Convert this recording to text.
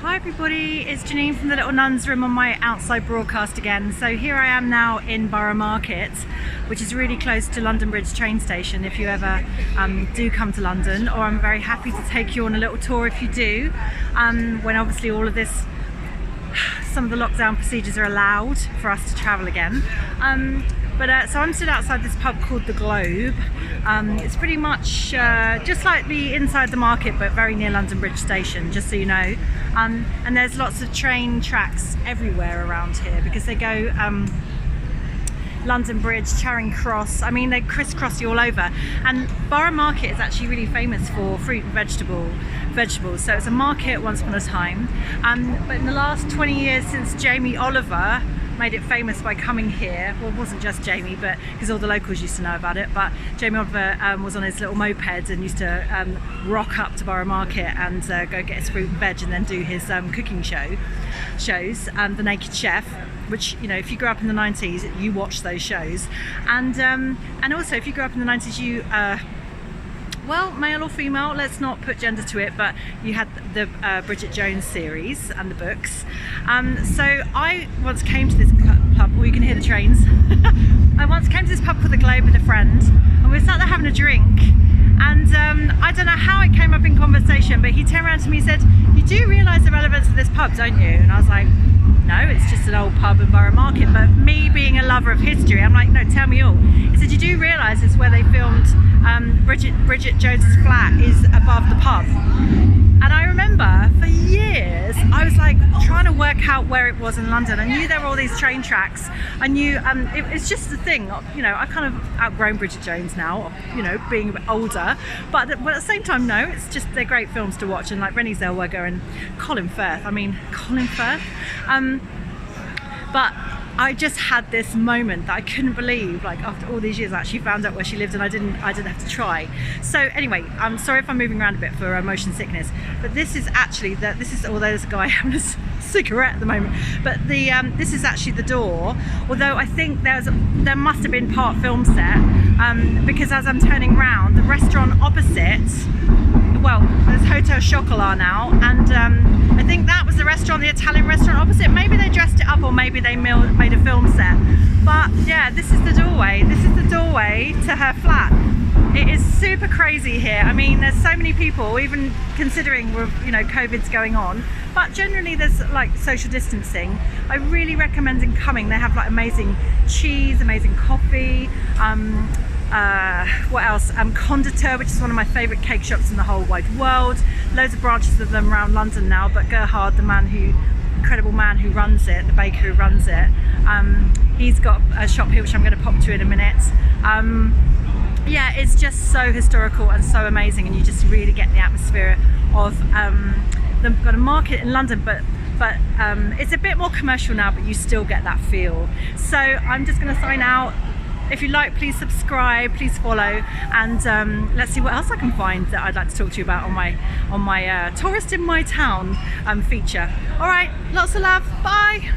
Hi everybody, it's Janine from the Little Nun's Room on my outside broadcast again. So here I am now in Borough Market, which is really close to London Bridge train station if you ever do come to London, or I'm very happy to take you on a little tour if you do, when obviously all of this, some of the lockdown procedures are allowed for us to travel again. So I'm stood outside this pub called The Globe. It's pretty much just like the inside the market, but very near London Bridge station, just so you know. And there's lots of train tracks everywhere around here because they go London Bridge, Charing Cross. I mean, they crisscross you all over. And Borough Market is actually really famous for fruit and vegetables. So it's a market once upon a time. But in the last 20 years since Jamie Oliver made it famous by coming here, well, it wasn't just Jamie, but because all the locals used to know about it, but Jamie Oliver was on his little moped and used to rock up to Borough Market and go get his fruit and veg and then do his cooking shows, The Naked Chef, which, you know, if you grew up in the 90s, you watched those shows. And also, if you grew up in the 90s, you well, male or female, let's not put gender to it, but you had the Bridget Jones series and the books. So I once came to this pub, or you can hear the trains. I once came to this pub called The Globe with a friend, and we were sat there having a drink. And I don't know how it came up in conversation, but he turned around to me and said, "You do realise the relevance of this pub, don't you?" And I was like, "No, it's just an old pub in Borough Market." But me being a lover of history, I'm like, "No, tell me all." He said, "You do realise it's where they filmed Bridget Jones's flat is above the pub." And I remember for years I was like trying to work out where it was in London. I knew there were all these train tracks. I knew it's just the thing, you know, I kind of outgrown Bridget Jones now, you know, being a bit older, but at the same time, no, it's just, they're great films to watch. And like Renée Zellweger and Colin Firth, but I just had this moment that I couldn't believe, like after all these years I actually found out where she lived and I didn't have to try. So anyway, I'm sorry if I'm moving around a bit for motion sickness, but this is actually, although there's a guy having a cigarette at the moment, but this is actually the door, although I think there must have been part film set, because as I'm turning round, the restaurant opposite, well, there's Hotel Chocolat now, and I think that was the restaurant, the Italian restaurant opposite. Maybe they dressed it up, or maybe they made a film set. But yeah, this is the doorway. This is the doorway to her flat. It is super crazy here. I mean, there's so many people, even considering we're, you know, COVID's going on. But generally, there's like social distancing. I really recommend coming. They have like amazing cheese, amazing coffee. What else? Conditor, which is one of my favourite cake shops in the whole wide world. Loads of branches of them around London now, but Gerhard, the incredible man who runs it, the baker who runs it, he's got a shop here which I'm going to pop to in a minute. Yeah, it's just so historical and so amazing, and you just really get the atmosphere of they've got a market in London, but it's a bit more commercial now, but you still get that feel. So I'm just going to sign out. If you like, please subscribe, please follow, and let's see what else I can find that I'd like to talk to you about on my Tourist in My Town feature. All right, lots of love, bye.